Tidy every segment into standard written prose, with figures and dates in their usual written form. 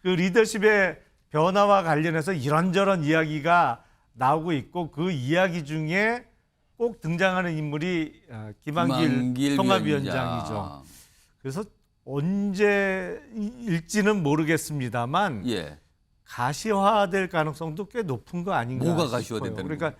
그 리더십의 변화와 관련해서 이런저런 이야기가 나오고 있고 그 이야기 중에 꼭 등장하는 인물이 김한길 통합위원장이죠. 그래서 언제일지는 모르겠습니다만 예. 가시화될 가능성도 꽤 높은 거 아닌가 뭐가 싶어요. 가시화된다는 그러니까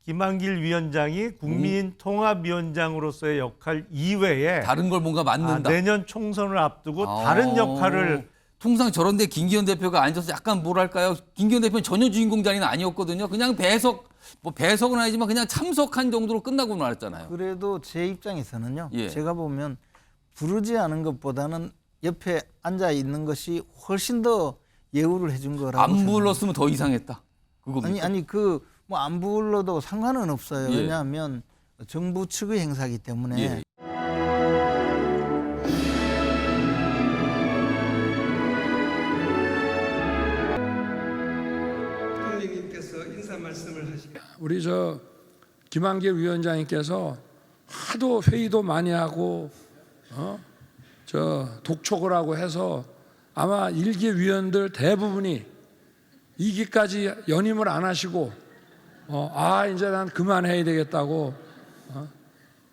김한길 위원장이 국민통합위원장으로서의 역할 이외에 다른 걸 뭔가 맡는다. 내년 총선을 앞두고 다른 역할을 통상 저런데 김기현 대표가 앉아서 약간 뭐랄까요? 김기현 대표는 전혀 주인공 자리는 아니었거든요. 그냥 배석은 아니지만 그냥 참석한 정도로 끝나고 말았잖아요. 그래도 제 입장에서는요. 예. 제가 보면 부르지 않은 것보다는 옆에 앉아 있는 것이 훨씬 더 예우를 해준 거라고. 안 불렀으면 더 이상했다. 그겁니까? 아니 그 뭐 안 불러도 상관은 없어요. 예. 왜냐하면 정부 측의 행사이기 때문에. 예. 대통령님께서 인사 말씀을 하시고 우리 김한길 위원장님께서 하도 회의도 많이 하고 독촉을 하고 해서 아마 일개 위원들 대부분이 2기까지 연임을 안 하시고 이제 난 그만해야 되겠다고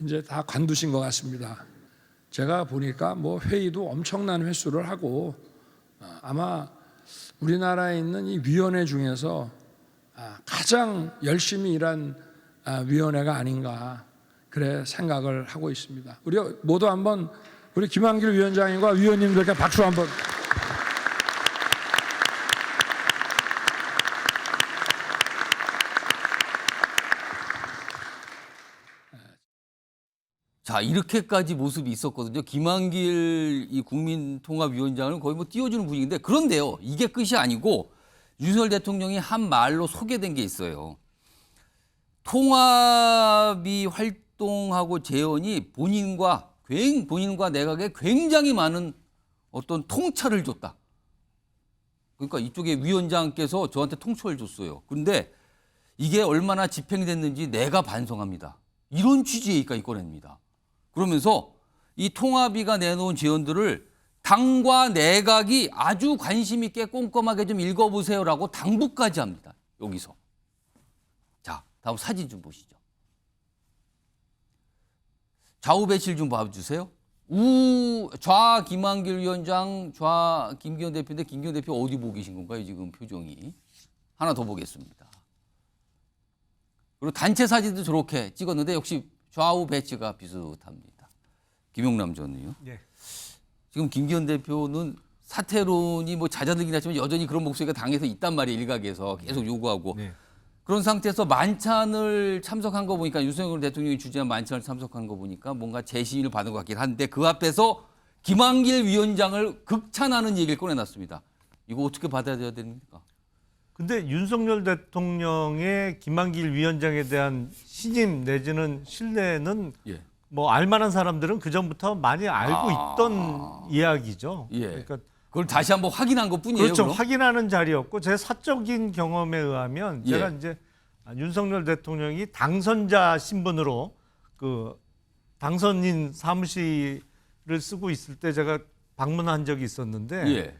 이제 다 관두신 것 같습니다. 제가 보니까 뭐 회의도 엄청난 횟수를 하고 아마 우리나라에 있는 이 위원회 중에서 가장 열심히 일한 위원회가 아닌가 그래 생각을 하고 있습니다. 우리 모두 한번 우리 김한길 위원장님과 위원님들께 박수 한번. 자, 이렇게까지 모습이 있었거든요. 김한길 이 국민통합위원장은 거의 뭐 띄워주는 분위기인데, 그런데요, 이게 끝이 아니고 윤석열 대통령이 한 말로 소개된 게 있어요. 통합이 활동하고 재원이 본인과 내각에 굉장히 많은 어떤 통찰을 줬다. 그러니까 이쪽에 위원장께서 저한테 통찰을 줬어요. 그런데 이게 얼마나 집행됐는지 내가 반성합니다. 이런 취지의 얘기까지 꺼냅니다. 그러면서 이 통합위가 내놓은 재원들을 당과 내각이 아주 관심 있게 꼼꼼하게 좀 읽어보세요라고 당부까지 합니다. 여기서. 자, 다음 사진 좀 보시죠. 좌우 배치를 좀 봐주세요. 좌 김한길 위원장, 좌 김기현 대표인데 김기현 대표 어디 보고 계신 건가요? 지금 표정이. 하나 더 보겠습니다. 그리고 단체 사진도 저렇게 찍었는데 역시 좌우 배치가 비슷합니다. 김용남 전 의원. 예. 지금 김기현 대표는 사퇴론이 뭐 잦아들긴 하지만 여전히 그런 목소리가 당에서 있단 말이에요. 일각에서 계속 요구하고. 네. 그런 상태에서 만찬을 참석한 거 보니까 윤석열 대통령이 주재한 만찬을 참석한 거 보니까 뭔가 재시인을 받은 것 같긴 한데 그 앞에서 김한길 위원장을 극찬하는 얘기를 꺼내놨습니다. 이거 어떻게 받아들여야 됩니까? 근데 윤석열 대통령의 김한길 위원장에 대한 신임 내지는 신뢰는 예. 뭐 알만한 사람들은 그 전부터 많이 알고 있던 이야기죠. 예. 그러니까 그걸 다시 한번 확인한 것뿐이에요. 그렇죠. 그럼? 확인하는 자리였고 제 사적인 경험에 의하면 예. 제가 이제 윤석열 대통령이 당선자 신분으로 그 당선인 사무실을 쓰고 있을 때 제가 방문한 적이 있었는데 예.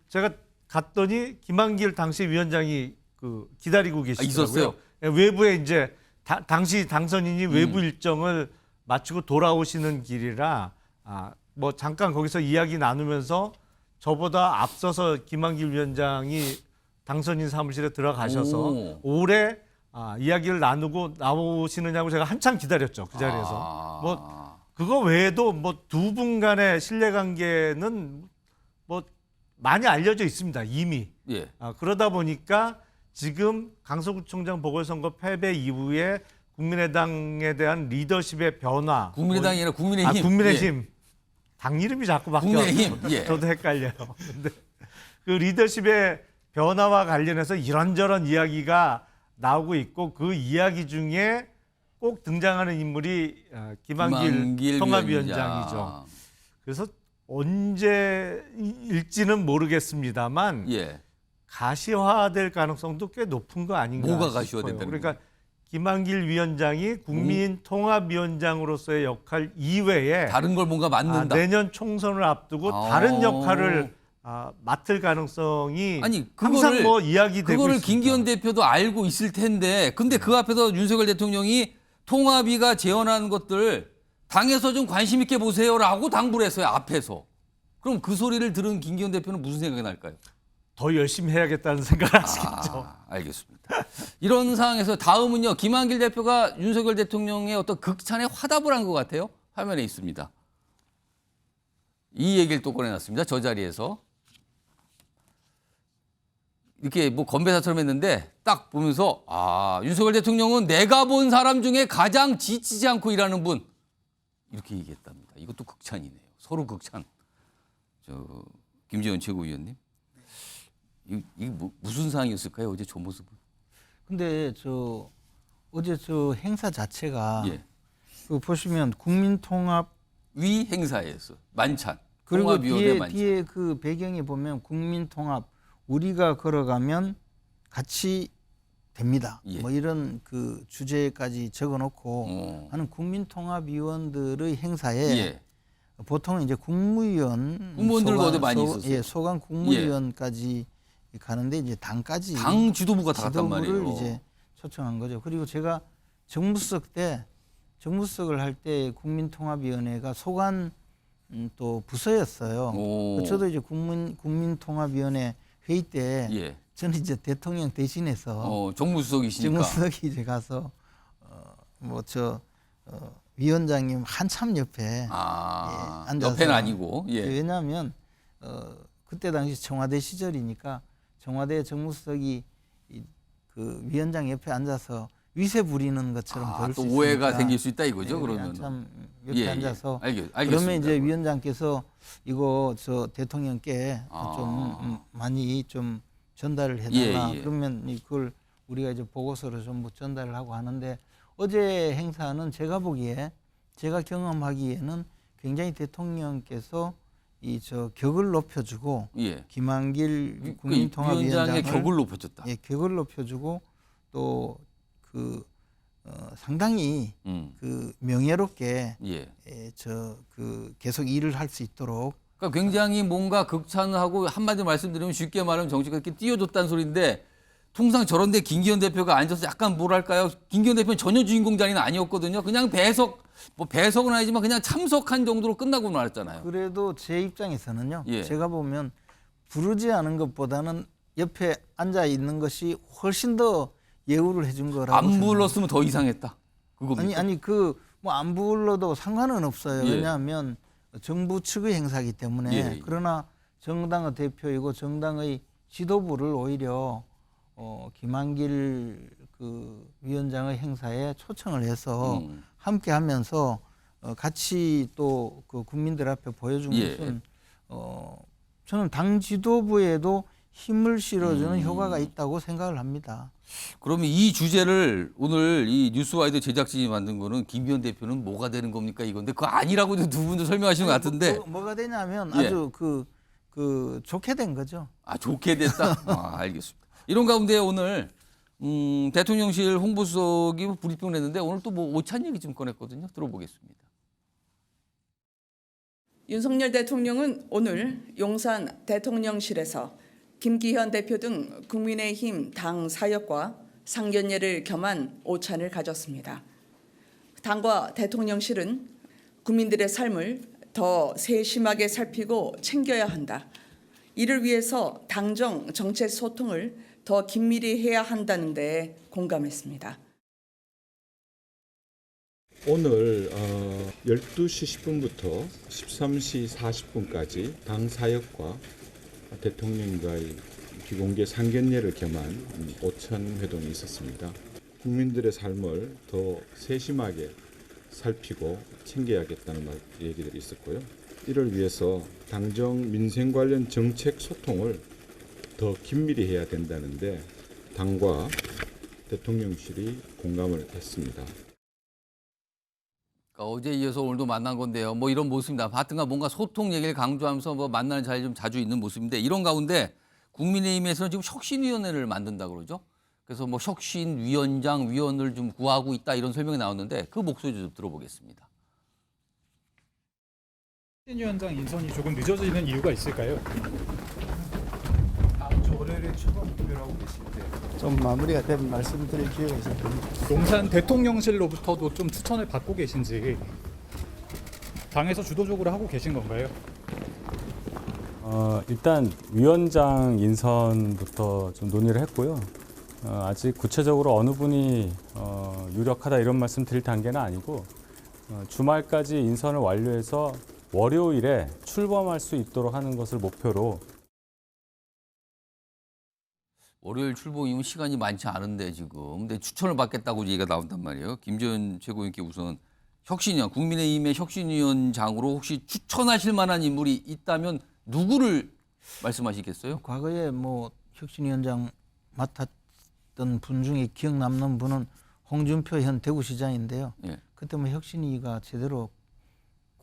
제가 갔더니 김한길 당시 위원장이 그 기다리고 계시더라고요. 있었어요? 외부에 이제 당시 당선인이 외부 일정을 마치고 돌아오시는 길이라 뭐 잠깐 거기서 이야기 나누면서 저보다 앞서서 김한길 위원장이 당선인 사무실에 들어가셔서 올해 이야기를 나누고 나오시느냐고 제가 한참 기다렸죠. 그 자리에서. 뭐 그거 외에도 뭐 두 분 간의 신뢰관계는 뭐 많이 알려져 있습니다. 이미. 예. 그러다 보니까 지금 강서구청장 보궐선거 패배 이후에 국민의당에 대한 리더십의 변화. 국민의당이 아니라 국민의힘. 국민의힘. 예. 당 이름이 자꾸 바뀌어요. 국민의힘. 예. 저도 헷갈려요. 근데 그 리더십의 변화와 관련해서 이런저런 이야기가 나오고 있고 그 이야기 중에 꼭 등장하는 인물이 김한길 통합위원장이죠. 위원장. 그래서 언제일지는 모르겠습니다만 예. 가시화될 가능성도 꽤 높은 거 아닌가 뭐가 싶어요. 가시화된다는 그러니까 김한길 위원장이 국민통합위원장으로서의 역할 이외에 다른 걸 뭔가 맡는다. 내년 총선을 앞두고 다른 역할을 맡을 가능성이 아니 항상 그거를 뭐 이야기되고 그거를 있습니다. 김기현 대표도 알고 있을 텐데 근데 그 앞에서 윤석열 대통령이 통합위가 제언한 것들 당에서 좀 관심 있게 보세요라고 당부를 했어요 앞에서. 그럼 그 소리를 들은 김기현 대표는 무슨 생각이 날까요? 더 열심히 해야겠다는 생각을 하시겠죠. 알겠습니다. 이런 상황에서 다음은요. 김한길 대표가 윤석열 대통령의 어떤 극찬에 화답을 한 것 같아요. 화면에 있습니다. 이 얘기를 또 꺼내놨습니다. 저 자리에서. 이렇게 뭐 건배사처럼 했는데 딱 보면서 윤석열 대통령은 내가 본 사람 중에 가장 지치지 않고 일하는 분. 이렇게 얘기했답니다. 이것도 극찬이네요. 서로 극찬. 김재원 최고위원님. 이게 무슨 상황이었을까요? 어제 저 모습은. 근데 어제 행사 자체가 예. 그 보시면 국민통합 위 행사에서 만찬. 그리고 통합위원회 만찬. 뒤에 그 배경에 보면 국민통합 우리가 걸어가면 같이 됩니다. 예. 뭐 이런 그 주제까지 적어놓고 하는 국민통합위원들의 행사에 예. 보통은 이제 국무위원 국무원들도 어디 많이 있었어요. 예, 소관 국무위원까지 가는데 이제 당까지 당 지도부가 다 갔단 지도부를 말이에요. 이제 초청한 거죠. 그리고 제가 정무수석을 할 때 국민통합위원회가 소관 또 부서였어요. 오. 저도 이제 국민통합위원회 회의 때 예. 저는 이제 대통령 대신해서 정무수석이시니까. 정무수석이 이제 가서 위원장님 한참 옆에 앉아서 옆에는 아니고. 예. 왜냐하면 그때 당시 청와대 시절이니까 청와대 정무수석이 그 위원장 옆에 앉아서 위세 부리는 것처럼 볼 수 또 있으니까 오해가 생길 수 있다 이거죠. 그러면. 한참 옆에 앉아서 알겠습니다. 그러면 이제 위원장께서 이거 대통령께 좀 많이 좀 전달을 해달라. 예. 그러면 그걸 우리가 이제 보고서로 전부 전달을 하고 하는데 어제 행사는 제가 경험하기에는 굉장히 대통령께서 격을 높여주고 예. 김한길 국민통합위원장을 위원장의 격을 높여줬다. 예, 격을 높여주고 또 상당히 그 명예롭게 예. 계속 일을 할 수 있도록 그러니까 굉장히 뭔가 극찬하고 한마디로 말씀드리면 쉽게 말하면 정치가 이렇게 띄워줬다는 소리인데 통상 저런 데 김기현 대표가 앉아서 약간 뭐랄까요. 김기현 대표는 전혀 주인공 자리는 아니었거든요. 그냥 배석은 아니지만 그냥 참석한 정도로 끝나고 말았잖아요. 그래도 제 입장에서는요. 예. 제가 보면 부르지 않은 것보다는 옆에 앉아 있는 것이 훨씬 더 예우를 해준 거라고. 안 불렀으면 더 이상했다. 그겁니까? 아니 뭐 안 불러도 상관은 없어요. 예. 왜냐하면 정부 측의 행사이기 때문에. 예. 그러나 정당의 대표이고 정당의 지도부를 오히려 김한길 그 위원장의 행사에 초청을 해서 함께하면서 같이 또 그 국민들 앞에 보여준 예. 것은 저는 당 지도부에도 힘을 실어주는 효과가 있다고 생각을 합니다. 그러면 이 주제를 오늘 이 뉴스와이드 제작진이 만든 거는 김기현 대표는 뭐가 되는 겁니까 이건데 그거 아니라고 두 분도 설명하시는 것 같은데. 뭐가 되냐면 예. 아주 좋게 된 거죠. 좋게 됐다. 알겠습니다. 이런 가운데 오늘 대통령실 홍보수석이 브리핑을 했는데 오늘 또 뭐 오찬 얘기 좀 꺼냈거든요. 들어보겠습니다. 윤석열 대통령은 오늘 용산 대통령실에서 김기현 대표 등 국민의힘 당 사역과 상견례를 겸한 오찬을 가졌습니다. 당과 대통령실은 국민들의 삶을 더 세심하게 살피고 챙겨야 한다. 이를 위해서 당정 정책 소통을 더 긴밀히 해야 한다는 데 공감했습니다. 오늘 12시 10분부터 13시 40분까지 당 사역과 대통령과의 비공개 상견례를 겸한 오찬 회동이 있었습니다. 국민들의 삶을 더 세심하게 살피고 챙겨야겠다는 얘기들이 있었고요. 이를 위해서 당정 민생 관련 정책 소통을 더 긴밀히 해야 된다는데 당과 대통령실이 공감을 했습니다. 어제 이어서 오늘도 만난 건데요. 뭐 이런 모습입니다. 하여튼간 뭔가 소통 얘기를 강조하면서 뭐 만나는 자리 좀 자주 있는 모습인데 이런 가운데 국민의힘에서는 지금 혁신위원회를 만든다 그러죠. 그래서 뭐 혁신위원장, 위원을 좀 구하고 있다 이런 설명이 나왔는데 그 목소리 좀 들어보겠습니다. 신 위원장 인선이 조금 늦어지는 이유가 있을까요? 좀 마무리가 되면 말씀드릴 기회가 있을 겁니다. 용산 대통령실로부터도 좀 추천을 받고 계신지 당에서 주도적으로 하고 계신 건가요? 일단 위원장 인선부터 좀 논의를 했고요. 아직 구체적으로 어느 분이 유력하다 이런 말씀 드릴 단계는 아니고 주말까지 인선을 완료해서 월요일에 출범할 수 있도록 하는 것을 목표로. 월요일 출범이면 시간이 많지 않은데 지금 근데 추천을 받겠다고 얘기가 나온단 말이에요. 김재현 최고위원께 우선 혁신위원, 국민의힘의 혁신위원장으로 혹시 추천하실 만한 인물이 있다면 누구를 말씀하시겠어요? 과거에 뭐 혁신위원장 맡았던 분 중에 기억 남는 분은 홍준표 현 대구시장인데요. 예. 그때 뭐 혁신위가 제대로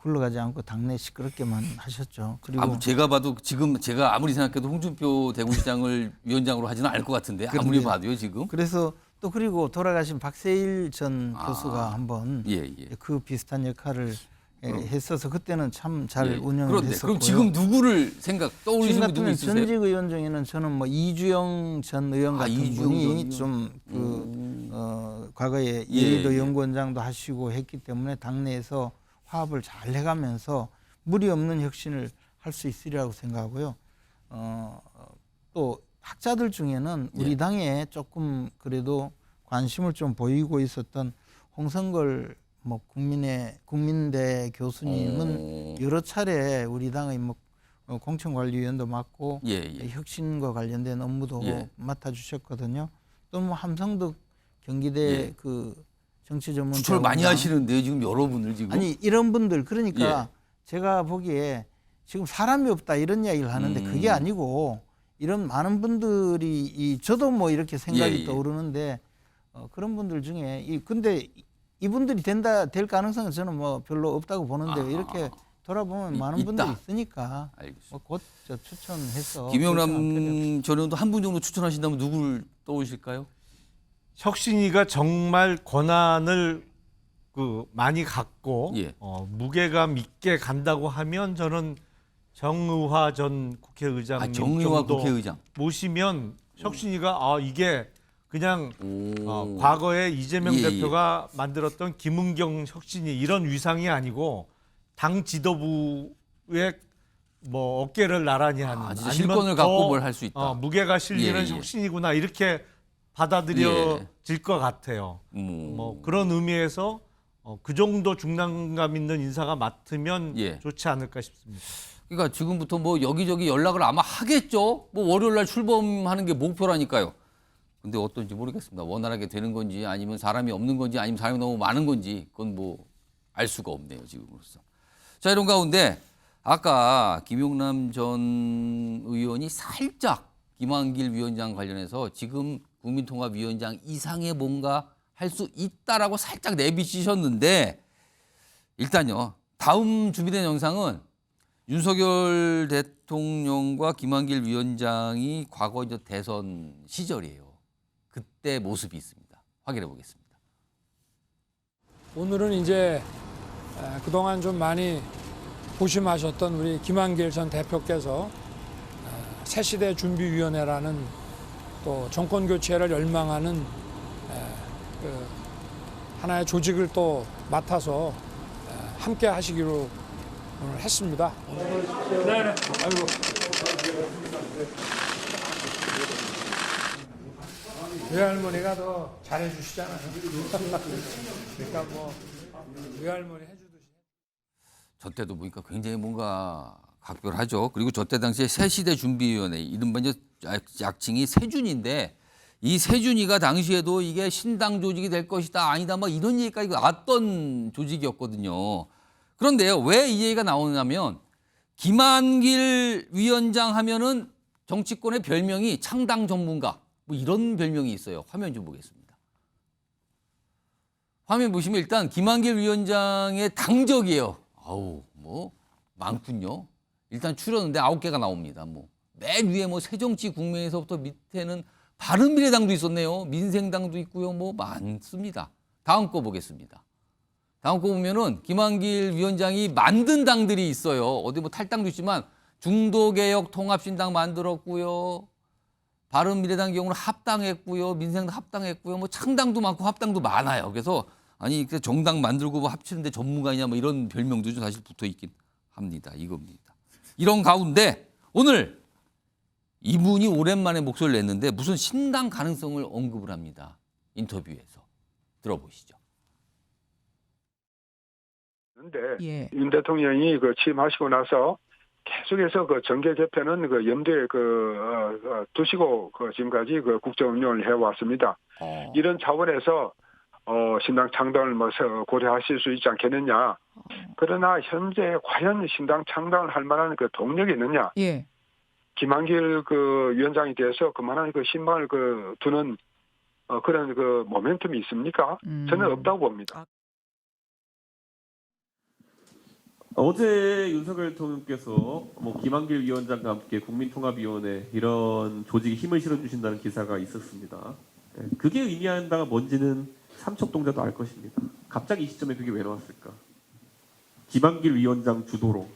굴러가지 않고 당내 시끄럽게만 하셨죠. 그리고 제가 봐도 지금 제가 아무리 생각해도 홍준표 대구시장을 위원장으로 하지는 않을 것 같은데 아무리 그런데요. 봐도요 지금. 그래서 또 그리고 돌아가신 박세일 전 교수가 한번 예. 그 비슷한 역할을 했어서 그때는 참 잘 운영을 그런데 했었고요. 그럼 지금 누구를 떠올리시는 지금 분 누구 같으면 있으세요? 전직 의원 중에는 저는 뭐 이주영 전 의원 같은 이주영 분이 전 좀 과거에 예, 예의도 예. 연구원장도 하시고 했기 때문에 당내에서 화합을 잘 해가면서 무리 없는 혁신을 할 수 있으리라고 생각하고요. 또 학자들 중에는 우리 예. 당에 조금 그래도 관심을 좀 보이고 있었던 홍성걸 뭐 국민대 교수님은 여러 차례 우리 당의 뭐 공천관리위원도 맡고 예. 혁신과 관련된 업무도 예. 맡아주셨거든요. 또 뭐 함성득 경기대 예. 그 정치 전문 추천을 많이 대학원 하시는데요 지금 여러분을 지금. 아니 이런 분들 그러니까 예. 제가 보기에 지금 사람이 없다 이런 이야기를 하는데 그게 아니고 이런 많은 분들이 저도 뭐 이렇게 생각이 예. 떠오르는데 그런 분들 중에 근데 이분들이 될 가능성은 저는 뭐 별로 없다고 보는데 이렇게 돌아보면 많은 있다. 분들이 있으니까 알겠습니다. 뭐 곧 추천해서 김영남 전 의원도 한 분 정도 추천하신다면 누구를 떠오르실까요? 혁신위가 정말 권한을 많이 갖고 예. 무게감 있게 간다고 하면 저는 정의화 전 국회의장님 정의화 정도 국회의장. 모시면 혁신위가 이게 그냥 오. 과거에 이재명 예, 대표가 만들었던 김은경 혁신위 이런 위상이 아니고 당 지도부의 뭐 어깨를 나란히 하는 진짜 아니면 실권을 더, 갖고 뭘 할 수 있다. 무게가 실리는 예, 예. 혁신이구나 이렇게 받아들여질 것 같아요. 뭐 그런 의미에서 그 정도 중량감 있는 인사가 맡으면 예. 좋지 않을까 싶습니다. 그러니까 지금부터 뭐 여기저기 연락을 아마 하겠죠. 뭐 월요일 날 출범하는 게 목표라니까요. 근데 어떤지 모르겠습니다. 원활하게 되는 건지 아니면 사람이 없는 건지 아니면 사람이 너무 많은 건지 그건 뭐 알 수가 없네요, 지금으로서. 자, 이런 가운데 아까 김용남 전 의원이 살짝 김한길 위원장 관련해서 지금 국민통합위원장 이상의 뭔가 할 수 있다라고 살짝 내비치셨는데 일단요. 다음 준비된 영상은 윤석열 대통령과 김한길 위원장이 과거 이제 대선 시절이에요. 그때 모습이 있습니다. 확인해 보겠습니다. 오늘은 이제 그동안 좀 많이 고심하셨던 우리 김한길 전 대표께서 새시대 준비위원회라는 또 정권 교체를 열망하는 그 하나의 조직을 또 맡아서 함께 하시기로 오늘 했습니다. 네. 아이고. 외할머니가 더 잘해주시잖아요. 그러니까 뭐 외할머니 해주듯이. 저 때도 보니까 굉장히 뭔가 각별하죠. 그리고 저 때 당시에 새시대 준비위원회 이른바 이제 약칭이 세준인데 이 세준이가 당시에도 이게 신당 조직이 될 것이다 아니다 막 이런 얘기까지 왔던 조직이었거든요. 그런데요 왜 이 얘기가 나오냐면 김한길 위원장 하면은 정치권의 별명이 창당 전문가 뭐 이런 별명이 있어요. 화면 좀 보겠습니다. 화면 보시면 일단 김한길 위원장의 당적이에요. 아우 뭐 많군요. 일단 추렸는데 9개가 나옵니다. 뭐 맨 위에 뭐 새정치국민에서부터 밑에는 바른미래당도 있었네요. 민생당도 있고요. 뭐 많습니다. 다음 거 보겠습니다. 다음 거 보면은 김한길 위원장이 만든 당들이 있어요. 어디 뭐 탈당도 있지만 중도개혁 통합신당 만들었고요. 바른미래당 경우는 합당했고요. 민생당 합당했고요. 뭐 창당도 많고 합당도 많아요. 그래서 아니 그 정당 만들고 뭐 합치는데 전문가이냐 뭐 이런 별명도 좀 사실 붙어 있긴 합니다. 이겁니다. 이런 가운데 오늘 이분이 오랜만에 목소리를 냈는데 무슨 신당 가능성을 언급을 합니다. 인터뷰에서 들어보시죠. 그런데 윤 대통령이 취임하시고 나서 계속해서 정계 개편은 염두에 두시고 지금까지 국정 운영을 해왔습니다. 이런 차원에서 신당 창당을 고려하실 수 있지 않겠느냐. 그러나 현재 과연 신당 창당을 할 만한 동력이 있느냐. 김한길 위원장에 대해서 그만한 신망을 두는 그런 모멘텀이 있습니까? 저는 없다고 봅니다. 어제 윤석열 대통령께서 김한길 위원장과 함께 국민통합위원회 이런 조직에 힘을 실어주신다는 기사가 있었습니다. 그게 의미하는 바가 뭔지는 삼척동자도 알 것입니다. 갑자기 이 시점에 그게 왜 나왔을까? 김한길 위원장 주도로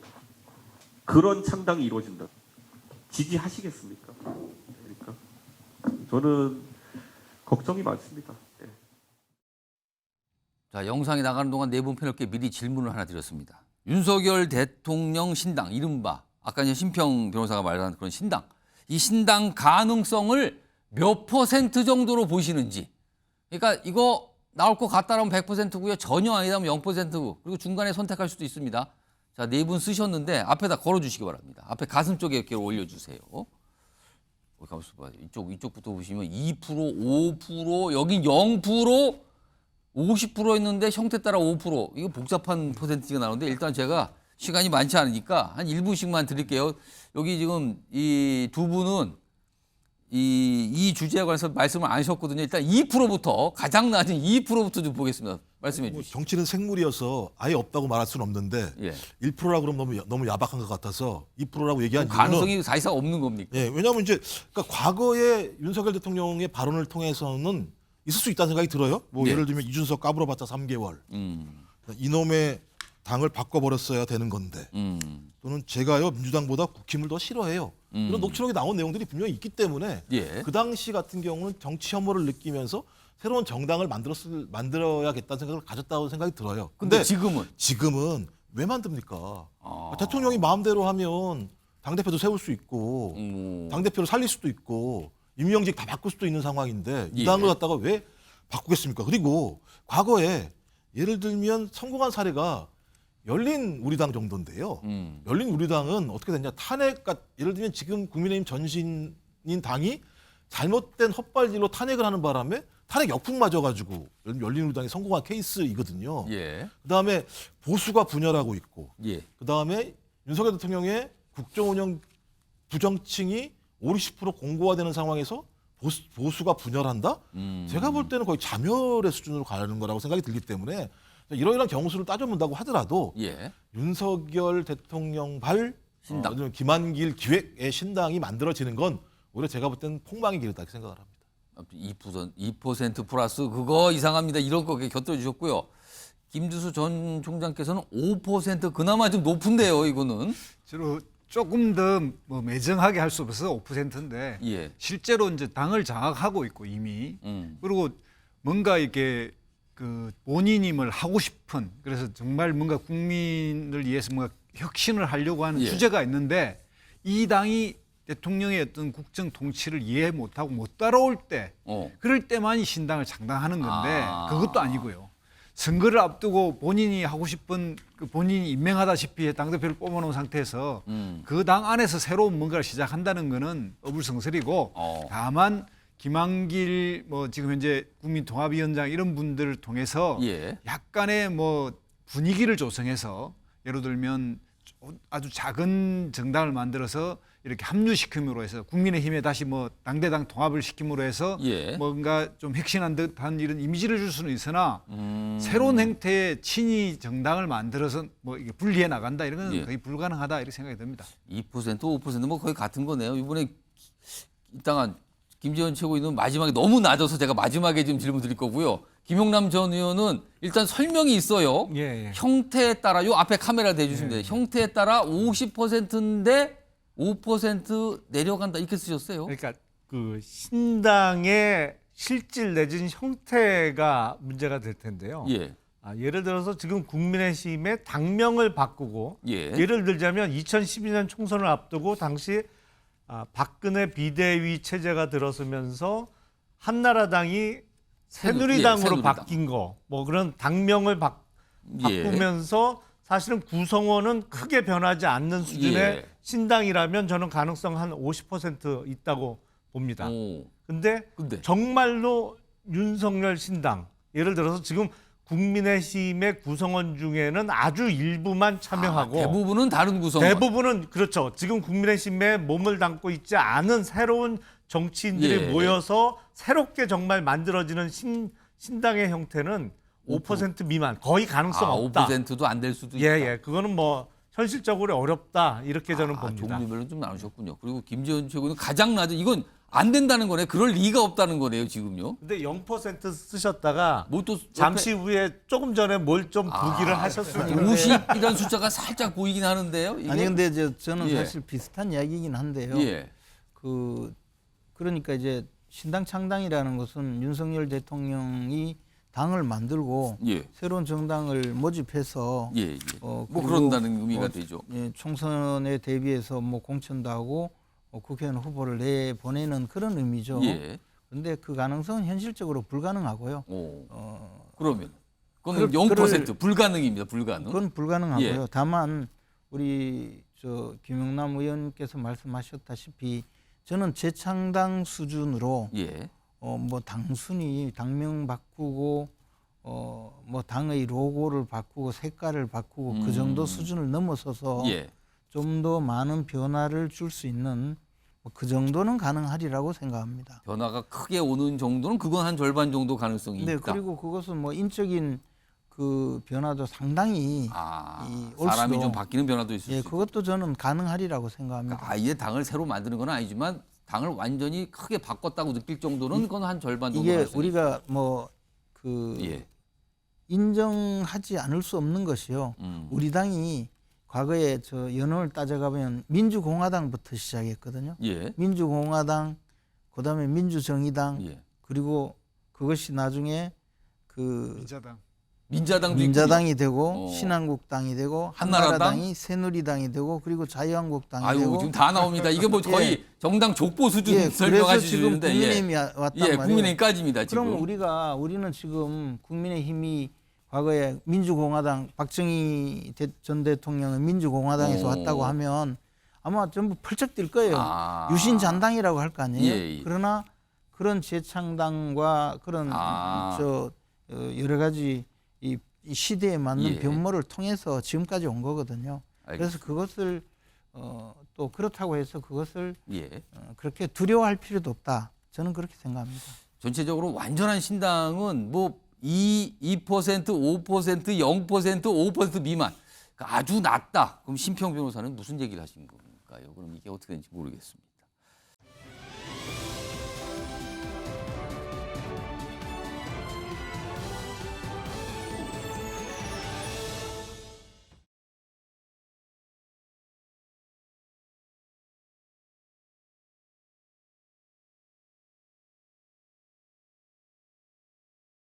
그런 창당이 이루어진다. 지지하시겠습니까? 그러니까 저는 걱정이 많습니다. 자, 영상이 나가는 동안 네 분 패널께 미리 질문을 하나 드렸습니다. 윤석열 대통령 신당, 이른바 아까 이제 심평 변호사가 말한 그런 신당, 이 신당 가능성을 몇 % 정도로 보시는지. 그러니까 이거 나올 것 같다라면 100%고요. 전혀 아니다면 0%고 그리고 중간에 선택할 수도 있습니다. 자, 네 분 쓰셨는데 앞에다 걸어주시기 바랍니다. 앞에 가슴 쪽에 이렇게 올려주세요. 이쪽부터 보시면 2%, 5%, 여긴 0%, 50% 했는데 형태 따라 5%. 이거 복잡한 퍼센티지가 나오는데 일단 제가 시간이 많지 않으니까 한 1분씩만 드릴게요. 여기 지금 이 두 분은 이 주제에 관해서 말씀을 안 하셨거든요. 일단 2%부터 가장 낮은 2%부터 좀 보겠습니다. 말씀해 주시죠. 정치는 생물이어서 아예 없다고 말할 수는 없는데 1%라 그러면 너무 야박한 것 같아서 2%라고 얘기한 이유는 가능성이 사실상 없는 겁니까? 왜냐하면 이제 그러니까 과거에 윤석열 대통령의 발언을 통해서는 있을 수 있다는 생각이 들어요. 예를 들면 이준석 까불어봤자 3개월. 이놈의 당을 바꿔버렸어야 되는 건데. 또는 제가요 민주당보다 국힘을 더 싫어해요. 이런 녹취록에 나온 내용들이 분명히 있기 때문에 그 당시 같은 경우는 정치 혐오를 느끼면서 새로운 정당을 만들어야겠다는 생각을 가졌다고 생각이 들어요. 근데 지금은 왜 만듭니까? 대통령이 마음대로 하면 당대표도 세울 수 있고 당대표를 살릴 수도 있고 임명직 다 바꿀 수도 있는 상황인데 이 당을 갖다가 왜 바꾸겠습니까? 그리고 과거에 예를 들면 성공한 사례가 열린 우리당 정도인데요. 열린 우리당은 어떻게 됐냐? 예를 들면 지금 국민의힘 전신인 당이 잘못된 헛발질로 탄핵을 하는 바람에 탄핵 역풍 맞아가지고 열린 우리당이 성공한 케이스이거든요. 그다음에 보수가 분열하고 있고 그다음에 윤석열 대통령의 국정운영 부정층이 50% 공고화되는 상황에서 보수가 분열한다? 제가 볼 때는 거의 자멸의 수준으로 가는 거라고 생각이 들기 때문에 이러이러한 경우수를 따져본다고 하더라도 윤석열 대통령 발 신당, 김한길 기획의 신당이 만들어지는 건 오히려 제가 볼 때는 폭망의 길이다 이렇게 생각을 합니다. 2% 플러스 그거 이상합니다. 이런 거 곁들여 주셨고요. 김주수 전 총장께서는 5% 그나마 좀 높은데요. 이거는. 주로 조금 더 매정하게 할 수 없어서 5%인데 실제로 이제 당을 장악하고 있고 이미 그리고 뭔가 이렇게 본인이 뭘 하고 싶은 그래서 정말 뭔가 국민을 위해서 뭔가 혁신을 하려고 하는 주제가 있는데 이 당이 대통령의 어떤 국정 통치를 이해 못하고 못 따라올 때 그럴 때만이 신당을 창당하는 건데 그것도 아니고요. 선거를 앞두고 본인이 하고 싶은 본인이 임명하다시피 당대표를 뽑아놓은 상태에서 그 당 안에서 새로운 뭔가를 시작한다는 거는 어불성설이고 다만 김한길 지금 현재 국민통합위원장 이런 분들을 통해서 약간의 분위기를 조성해서 예를 들면 아주 작은 정당을 만들어서 이렇게 합류시킴으로 해서 국민의힘에 다시 당대당 통합을 시킴으로 해서 뭔가 좀 혁신한 듯한 이런 이미지를 줄 수는 있으나 새로운 형태의 친이 정당을 만들어서 이게 분리해 나간다 이런 건 거의 불가능하다 이렇게 생각이 듭니다. 2% 5% 거의 같은 거네요. 이번에 이따가 김재원 최고위원 마지막에 너무 낮아서 제가 마지막에 지금 질문 드릴 거고요. 김용남 전 의원은 일단 설명이 있어요. 예. 형태에 따라 요 앞에 카메라 대주시면 돼요. 형태에 따라 50%인데 5% 내려간다 이렇게 쓰셨어요. 그러니까 그 신당의 실질 내진 형태가 문제가 될 텐데요. 예. 예를 들어서 지금 국민의힘의 당명을 바꾸고 예를 들자면 2012년 총선을 앞두고 당시 박근혜 비대위 체제가 들어서면서 한나라당이 새누리당으로 새누리당. 바뀐 거, 뭐 그런 당명을 바꾸면서 사실은 구성원은 크게 변하지 않는 수준의 신당이라면 저는 가능성 한 50% 있다고 봅니다. 근데 정말로 윤석열 신당, 예를 들어서 지금 국민의힘의 구성원 중에는 아주 일부만 참여하고 대부분은 다른 구성원. 대부분은 그렇죠. 지금 국민의힘에 몸을 담고 있지 않은 새로운 정치인들이 모여서 새롭게 정말 만들어지는 신당의 형태는 5% 미만, 거의 가능성 없다. 5%도 안 될 수도 있다. 예. 그거는 뭐 현실적으로 어렵다 이렇게 저는 봅니다. 종류별로 좀 나누셨군요. 그리고 김재원 최고는 가장 낮은 이건 안 된다는 거네. 그럴 리가 없다는 거네요, 지금요. 근데 0% 쓰셨다가 뭐 또 잠시 후에 조금 전에 뭘 좀 부기를 하셨어요. 50이라는 숫자가 살짝 보이긴 하는데요. 이게? 아니 근데 저는 사실 비슷한 이야기이긴 한데요. 그러니까 이제 신당 창당이라는 것은 윤석열 대통령이 당을 만들고 새로운 정당을 모집해서 뭐 그런다는 의미가 되죠. 총선에 대비해서 뭐 공천도 하고 국회의원 후보를 내보내는 그런 의미죠. 그런데 그 가능성은 현실적으로 불가능하고요. 그러면 그건 0% 불가능입니다. 불가능. 그건 불가능하고요. 다만 우리 김용남 의원께서 말씀하셨다시피 저는 재창당 수준으로 뭐 단순히 당명 바꾸고 뭐 당의 로고를 바꾸고 색깔을 바꾸고 그 정도 수준을 넘어서서 좀 더 많은 변화를 줄 수 있는 그 정도는 가능하리라고 생각합니다. 변화가 크게 오는 정도는 그건 한 절반 정도 가능성이 있다. 그리고 그것은 뭐 인적인 그 변화도 상당히 사람이 좀 바뀌는 변화도 있을 수 있고. 그것도 저는 가능하리라고 생각합니다. 그러니까 아예 당을 새로 만드는 건 아니지만 당을 완전히 크게 바꿨다고 느낄 정도는 그건 한 절반 정도. 이게 우리가 뭐 그 인정하지 않을 수 없는 것이요. 우리 당이 과거에 연원을 따져가면 민주공화당부터 시작했거든요. 민주공화당, 그다음에 민주정의당, 그리고 그것이 나중에 그 민자당이 되고 신한국당이 되고 한나라당이 새누리당이 되고 그리고 자유한국당이 되고. 지금 다 나옵니다. 이게 뭐 거의 정당 족보 수준 설명하시는데. 그래서 지금 국민의힘이 왔단 말이에요. 국민의힘까지입니다. 지금. 그럼 우리는 지금 국민의힘이 과거에 민주공화당 박정희 전 대통령은 민주공화당에서 왔다고 하면 아마 전부 펄쩍 뛸 거예요. 유신잔당이라고 할 거 아니에요. 그러나 그런 재창당과 그런 여러 가지 이 시대에 맞는 변모를 통해서 지금까지 온 거거든요. 그래서 그것을 또 그렇다고 해서 그것을 그렇게 두려워할 필요도 없다. 저는 그렇게 생각합니다. 전체적으로 완전한 신당은 뭐 2%, 5%, 0%, 5% 미만 아주 낮다. 그럼 심평 변호사는 무슨 얘기를 하신 건가요? 그럼 이게 어떻게 되는지 모르겠습니다.